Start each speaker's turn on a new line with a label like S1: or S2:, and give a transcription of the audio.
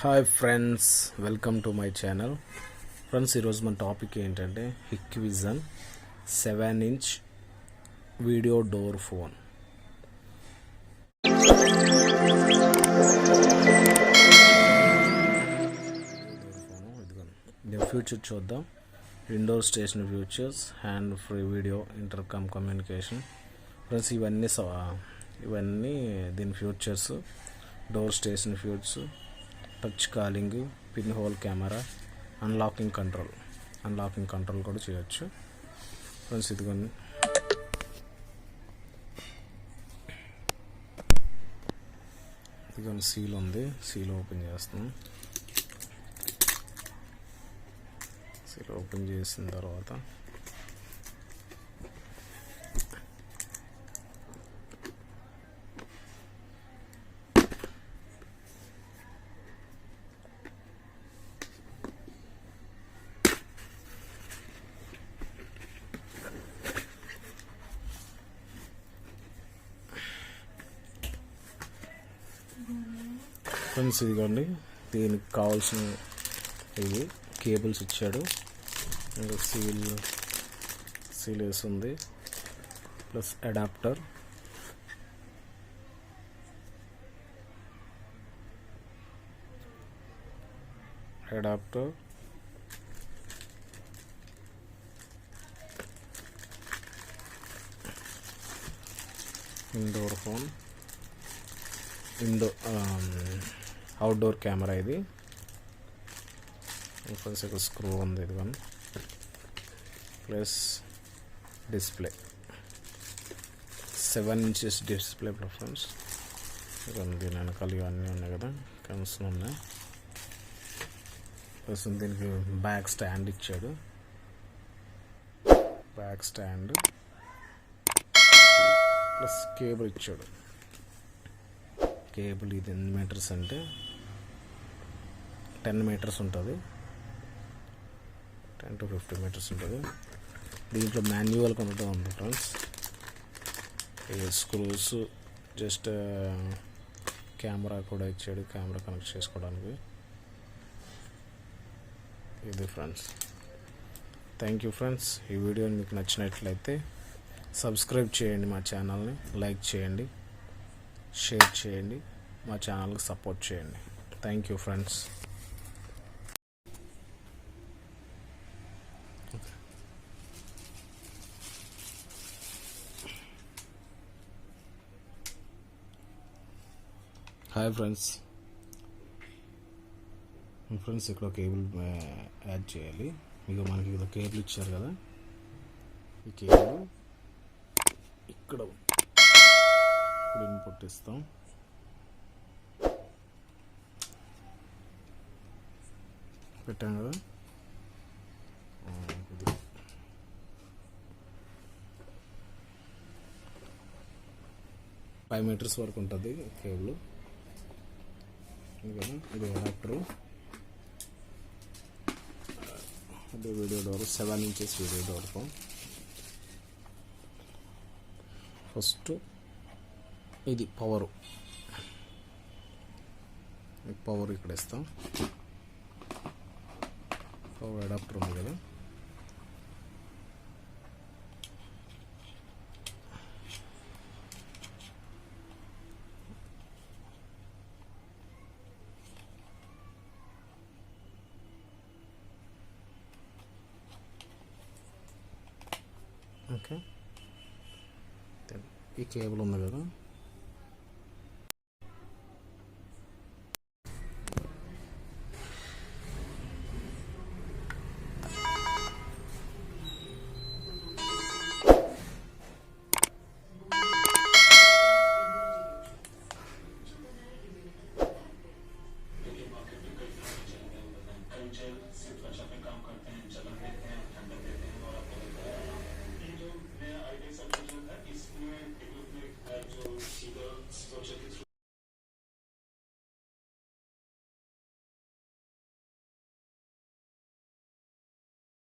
S1: Hi friends, welcome to my channel. Friends, ఈరోజు మన topic ఏంటంటే Hikvision 7-inch video door phone. దీని future చూద్దాం. Indoor station futures, hand free video, intercom communication. Friends, ఇవన్నీ దీని futures. Door station futures, touch calling, pin hole camera, unlocking control కూడా చేయొచ్చు. Friends, ఇదిగోండి సీల్ ఉంది. సీల్ ఓపెన్ చేస్తున్నాం. సీల్ ఓపెన్ చేసిన తర్వాత ఫ్రెండ్స్, ఇదిగోండి దీనికి కావాల్సిన ఇవి కేబుల్స్ ఇచ్చాడు. ఇంకా సీల్ వేస్తుంది, plus adapter, indoor phone, outdoor camera. ఇది ఫ్రెండ్స్ ఒక స్క్రూ ఉంది, ఇదిగోండి, plus display 7 inches display. Friends, ఇవన్నీ దీని వెనకాల ఇవన్నీ ఉన్నాయి కదా, కన్సన్ ఉన్నాయి. ప్లస్ దీనికి బ్యాక్ స్టాండ్ ఇచ్చాడు. ప్లస్ కేబుల్ ఇచ్చాడు. కేబుల్ ఇది ఎన్ని మీటర్స్ అంటే 10 meters ఉంటుంది, 10 to 50 meters ఉంటుంది. దీంట్లో మాన్యువల్ కొనడం ఉంది ఫ్రెండ్స్. ఈ స్క్రూస్, జస్ట్ కెమెరా కూడా ఇచ్చాడు, కెమెరా కనెక్ట్ చేసుకోవడానికి. ఇది ఫ్రెండ్స్. Thank you friends. ఈ వీడియో మీకు నచ్చినట్లయితే సబ్స్క్రైబ్ చేయండి, మా ఛానల్ని లైక్ చేయండి, షేర్ చేయండి, మా ఛానల్కి సపోర్ట్ చేయండి. Thank you friends. Hi friends, ఇక్కడ కేబుల్ యాడ్ చేయాలి. మనకి ఇక్కడ కేబుల్ ఇచ్చారు కదా, ఈ కేబుల్ ఇక్కడ ఇన్పుట్ ఇస్తాం. పెట్టాం కదా, ఇది 5 meters వరకు ఉంటుంది కేబుల్. ఇది అడాప్టరు, ఇది video door, 7 inches video door. First ఇది పవర్ ఇక్కడ ఇస్తాం. పవర్ అడాప్టర్ ఉంది కదా, ఓకే. ఈ కేబుల్ ఉంది కదా,